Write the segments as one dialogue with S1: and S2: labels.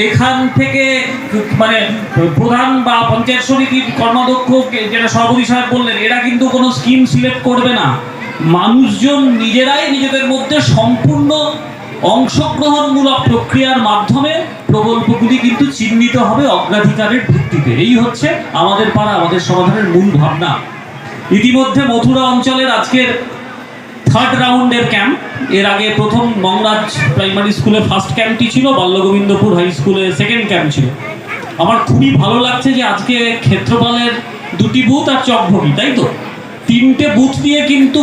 S1: এখান থেকে মানে প্রধান বা পঞ্চায়েত সমিতির কর্মাধ্যক্ষ যেটা সভাপতি সাহেব বললেন, এরা কিন্তু কোনো স্কিম সিলেক্ট করবে না। মানুষজন নিজেরাই নিজেদের মধ্যে সম্পূর্ণ অংশগ্রহণমূলক প্রক্রিয়ার মাধ্যমে প্রকল্পগুলি কিন্তু চিহ্নিত হবে অগ্রাধিকারের ভিত্তিতে। এই হচ্ছে আমাদের পাড়া আমাদের সমাধানের মূল ভাবনা। ইতিমধ্যে মথুরা অঞ্চলের আজকের থার্ড রাউন্ডের ক্যাম্প, এর আগে প্রথম মংরাজ প্রাইমারি স্কুলে ফার্স্ট ক্যাম্পটি ছিল, বাল্যগোবিন্দপুর হাই স্কুলে সেকেন্ড ক্যাম্প ছিল। আমার খুবই ভালো লাগছে যে আজকে ক্ষেত্রপালের 2টি বুথ আর চকভগি, তাই তো 3টে বুথ নিয়ে কিন্তু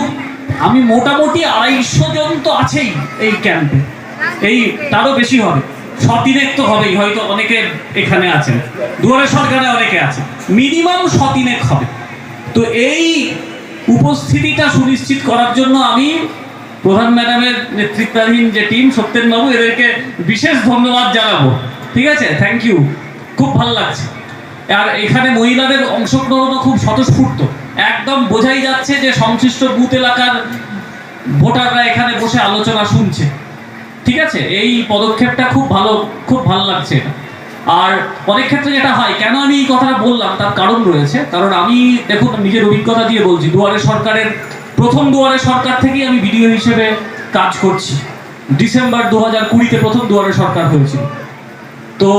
S1: আমি মোটামুটি 250 জন তো আছেই এই ক্যাম্পে, এই তারও বেশি হবে, 6-3 তো হবেই, হয়তো অনেকে এখানে আছেন, দুয়ারে সরকারে অনেকে আছে, মিনিমাম 6-3 হবে। তো এই উপস্থিতিটা সুনিশ্চিত করার জন্য আমি প্রধান ম্যাডামের নেতৃত্বাধীন যে টিম, সত্যেনবাবু, এদেরকে বিশেষ ধন্যবাদ জানাবো। ঠিক আছে, থ্যাংক ইউ, খুব ভালো লাগছে। আর এখানে মহিলাদের অংশগ্রহণও খুব স্বতঃস্ফূর্ত, একদম বোঝাই যাচ্ছে যে সংশ্লিষ্ট বুথ এলাকার ভোটাররা এখানে বসে আলোচনা শুনছে। ঠিক আছে, এই পদক্ষেপটা খুব ভালো লাগছে এটা। আর অনেক ক্ষেত্রে যেটা হয়, কেন আমি এই কথাটা বললাম তার কারণ রয়েছে। কারণ আমি দেখুন নিজের অভিজ্ঞতা দিয়ে বলছি, দুয়ারে সরকারের প্রথম দুয়ারে সরকার থেকেই আমি বিডিও হিসেবে কাজ করছি। ডিসেম্বর 2020-তে প্রথম দুয়ারে সরকার হয়েছিল। তো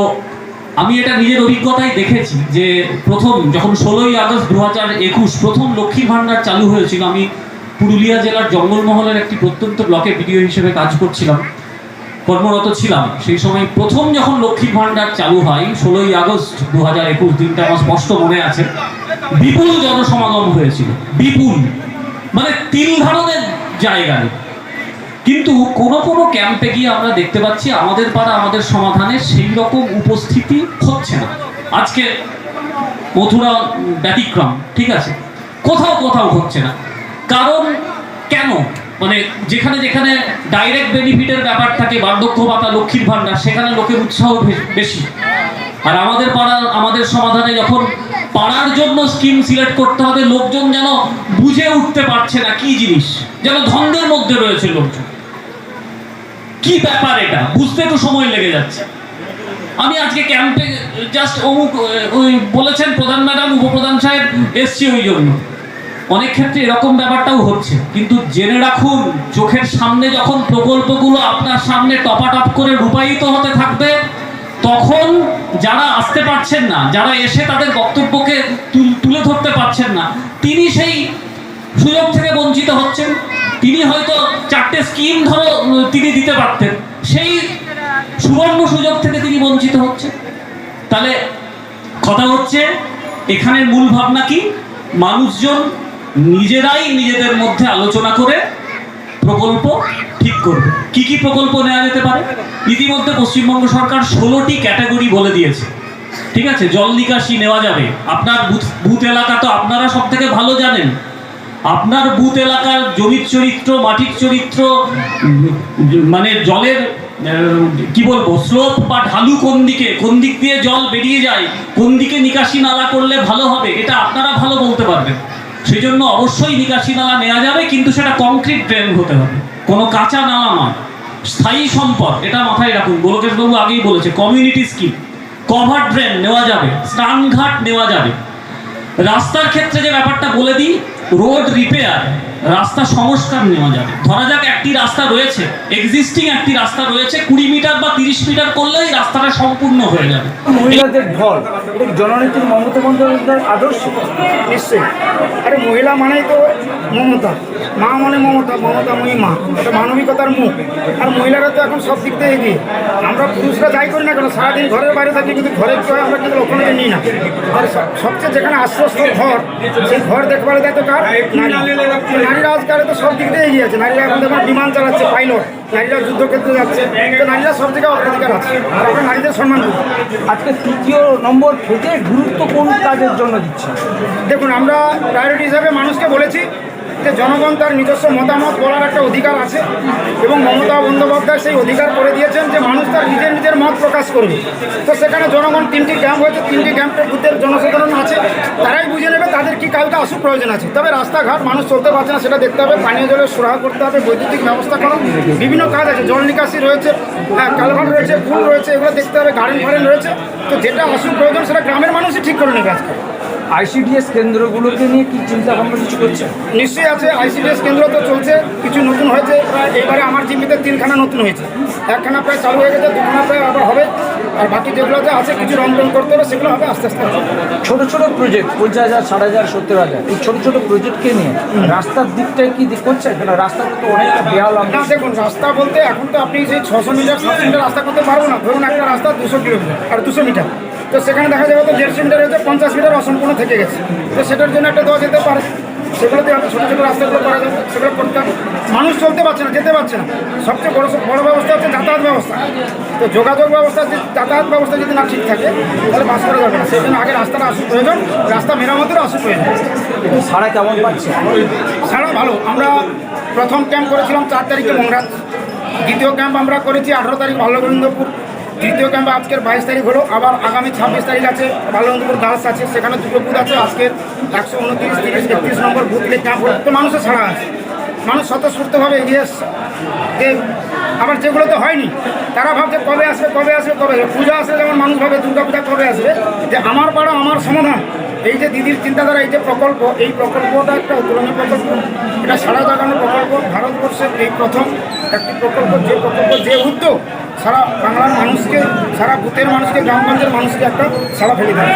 S1: আমি এটা নিজের অভিজ্ঞতায় দেখেছি যে প্রথম যখন 16ই আগস্ট 2021 প্রথম লক্ষ্মীর ভাণ্ডার চালু হয়েছিল, আমি পুরুলিয়া জেলার জঙ্গলমহলের একটি প্রত্যন্ত ব্লকে বিডিও হিসেবে কাজ করছিলাম, কর্মরত ছিলাম। সেই সময় প্রথম যখন লক্ষ্মীর ভাণ্ডার চালু হয় 16ই আগস্ট 2021, দিনটা আমার স্পষ্ট মনে আছে, বিপুল জনসমাগম হয়েছিল, বিপুল, মানে 3 ধরনের জায়গায়। কিন্তু কোনো ক্যাম্পে গিয়ে আমরা দেখতে পাচ্ছি আমাদের পাড়া আমাদের সমাধানে সেই রকম উপস্থিতি হচ্ছে না। আজকে মথুরা ব্যতিক্রম, ঠিক আছে, কোথাও হচ্ছে না। কারণ কেন? মানে যেখানে যেখানে ডাইরেক্ট বেনিফিটের ব্যাপার থাকে, বার্ধক্য ভাতা, লক্ষ্মীর ভাণ্ডার, সেখানে লোকের উৎসাহ বেশি। আর আমাদের পাড়া আমাদের সমাধানে যখন পাড়ার জন্য স্কিম সিলেক্ট করতে হবে, লোকজন যেন বুঝে উঠতে পারছে না কি জিনিস, যেন ধন্দের মধ্যে রয়েছে লোকজন। কি ব্যাপার এটা বুঝতে একটু সময় লেগে যাচ্ছে। আমি আজকে ক্যাম্পে জাস্ট ওই বলেছেন প্রধান ম্যাডাম, উপপ্রধান সাহেব এসছি ওই জন্য। অনেক ক্ষেত্রে এরকম ব্যাপারটাও হচ্ছে, কিন্তু জেনে রাখুন চোখের সামনে যখন প্রকল্পগুলো আপনার সামনে টপাটপ করে রূপায়িত হতে থাকবে, তখন যারা আসতে পারছেন না, যারা এসে তাদের বক্তব্যকে তুলে ধরতে পারছেন না, তিনি সেই সুযোগ থেকে বঞ্চিত হচ্ছেন। তিনি হয়তো 4টে স্কিম তিনি দিতে পারতেন, সেই সুবর্ণ সুযোগ থেকে তিনি বঞ্চিত হচ্ছেন। তাহলে কথা হচ্ছে এখানের মূল ভাবনা কি? মানুষজন নিজেরাই নিজেদের মধ্যে আলোচনা করে প্রকল্প ঠিক করবে। কি প্রকল্প নেওয়া যেতে পারে? ইতিমধ্যে পশ্চিমবঙ্গ সরকার 16টি ক্যাটাগরি বলে দিয়েছে। ঠিক আছে, জল নিকাশি নেওয়া যাবে। আপনার বুথ এলাকা তো আপনারা সব থেকে ভালো জানেন। আপনার বুথ এলাকার জমির চরিত্র, মাটির চরিত্র, মানে জলের কি বলবো, স্লোপ বা ঢালু কোন দিক দিয়ে জল বেরিয়ে যায়, কোন দিকে নিকাশি নালা করলে ভালো হবে, এটা আপনারা ভালো বলতে পারবেন। সেই জন্য অবশ্যই নিকাশি নালা নেওয়া যাবে, কিন্তু সেটা কংক্রিট ড্রেন হতে হবে, কোনো কাঁচা নালা নয়, স্থায়ী সম্পদ। এটা মাথায় রাখুন, গোলকেশবাবু আগেই বলেছে। কমিউনিটি স্কিম, কভার ড্রেন নেওয়া যাবে, স্নানঘাট নেওয়া যাবে। রাস্তার ক্ষেত্রে যে ব্যাপারটা বলে দিই, রোড রিপেয়ার, রাস্তা সংস্কার নেওয়া যাবে। ধরা যাক একটি রাস্তা রয়েছে, এক্সিস্টিং একটি রাস্তা রয়েছে, 20 মিটার বা 30 মিটার করলেই রাস্তাটা সম্পূর্ণ হয়ে যাবে।
S2: মহিলাদের ঢল, এটা জননেত্রী মমতা বন্দ্যোপাধ্যায়ের আদর্শ নিশ্চয়ই। আরে মহিলা মানেই তো মমতা, মা মানে মমতাময়ী মা, এটা মানবিকতার মুখ। আর মহিলারা তো এখন সব দিক থেকে এগিয়ে। আমরা পুরুষরা যাই করি না কেন, সারাদিন ঘরের বাইরে থাকি, কিন্তু ঘরের কি হয় আমরা কিন্তু লক্ষ্য করে নিই না। আর সবচেয়ে যেখানে আশ্রয়স্থল ঘর, সেই ঘর দেখভালের দায়িত্ব কার? নারীরা আজকালে তো সব দিক দিয়ে এগিয়ে আছে। নারীরা এখন দেখুন বিমান চালাচ্ছে, পাইলট, নারীরা যুদ্ধক্ষেত্রে যাচ্ছে, তো নারীরা সব জায়গায় অগ্রাধিকার আছে। আর আমরা নারীদের সম্মান করি।
S3: আজকে 3য় নম্বর থেকে গুরুত্ব কোন কাজের জন্য দিচ্ছে?
S2: দেখুন, আমরা প্রায়োরিটি হিসাবে মানুষকে বলেছি যে জনগণ তার নিজস্ব মতামত বলার একটা অধিকার আছে এবং মমতা বন্দ্যোপাধ্যায় সেই অধিকার করে দিয়েছেন যে মানুষ তার নিজের মত প্রকাশ করবে। তো সেখানে জনগণ 3টি ক্যাম্প হয়েছে, 3টি ক্যাম্পের বুথের জনসাধারণ আছে, তারাই বুঝে নেবে তাদের কি কালটা আসুক প্রয়োজন আছে। তবে রাস্তাঘাট মানুষ চলতে পারছে না সেটা দেখতে হবে, পানীয় জলের সুরাহা করতে হবে, বৈদ্যুতিক ব্যবস্থা করা, বিভিন্ন কাজ আছে, জল নিকাশি রয়েছে, কালভার্ট রয়েছে, পুল রয়েছে, এগুলো দেখতে হবে, গার্ডেন ফার্ডেন রয়েছে। তো যেটা আসুক প্রয়োজন সেটা গ্রামের মানুষই ঠিক করে নেবে আজকে।
S3: আইসিডিএস কেন্দ্রগুলোকে নিয়ে কি চিন্তা ভাবনা কিছু করছে?
S2: নিশ্চয়ই আছে, আইসিডিএস কেন্দ্র তো চলছে, কিছু নতুন হয়েছে, প্রায় এবারে আমার জিম্মিতে 3খানা নতুন হয়েছে, 1খানা প্রায় চালু হয়ে গেছে, 2খানা প্রায় আবার হবে, আর বাকি যেগুলোতে আছে কিছু রংটং করতে হবে, সেগুলো হবে আস্তে আস্তে।
S3: ছোট ছোট প্রজেক্ট 50,000, 60,000, 70,000 এই ছোট ছোট প্রজেক্টকে নিয়ে রাস্তার দিকটা কি দিক করছে? কেন রাস্তাটা তো অনেকটা বেহাল।
S2: না দেখুন, রাস্তা বলতে এখন তো আপনি সেই 600 মিটার 700 মিটার রাস্তা করতে পারবো না। ধরুন একটা রাস্তা 200 কিলোমিটার আর 200 মিটার, তো সেখানে দেখা যাবে তো 150 মিটার হয়েছে, 50 মিটার অসম্পূর্ণ থেকে গেছে। তো সেটার জন্য একটা দেওয়া যেতে পারে, সেগুলোতে হয়তো ছোটো ছোটো রাস্তাগুলো করা যাবে, সেগুলো করতে হবে। মানুষ চলতে পারছে না, যেতে পারছে না। সবচেয়ে বড় ব্যবস্থা হচ্ছে যাতায়াত ব্যবস্থা। তো যোগাযোগ ব্যবস্থা, যাতায়াত ব্যবস্থা যদি না ঠিক থাকে তাহলে বাস করা যাবে না। সেই জন্য আগে রাস্তাটা আসুক প্রয়োজন, রাস্তা মেরামতেরও আসুক প্রয়োজন।
S3: সারা কেমন পাচ্ছে?
S2: সারা ভালো। আমরা প্রথম ক্যাম্প করেছিলাম 4 তারিখে মংরাত, দ্বিতীয় ক্যাম্প আমরা করেছি 18 তারিখ বাল্যগোবিন্দপুর, তৃতীয় ক্যাম্প আজকের 22 তারিখ হলো। আবার আগামী 26 তারিখ আছে বাল্যগোবিন্দপুর গার্লস আছে, সেখানে 2টো বুথ আছে। আজকের 129, 30, 31 নম্বর বুথে ক্যাম্প হলো। তো মানুষের ছাড়া আছে, মানুষ স্বতঃস্ফূর্তভাবে এগিয়ে এসছে। যে আবার যেগুলোতে হয়নি তারা ভাবছে কবে আসবে কবে আসবে কবে আসবে। পূজা আসলে যেমন মানুষ ভাবে দুর্গা পূজা কবে আসবে, যে আমার পাড়া আমার সমাধান, এই যে দিদির চিন্তাধারা, এই যে প্রকল্প, এই প্রকল্পটা একটা অতুলনীয় প্রকল্প। এটা সারা জাগানোর প্রকল্প, ভারতবর্ষের এই প্রথম একটি প্রকল্প, যে উদ্যোগ সারা বাংলার মানুষকে, সারা বুথের মানুষকে, গ্রামগঞ্জের মানুষকে একটা সারা ফেলে দেয়।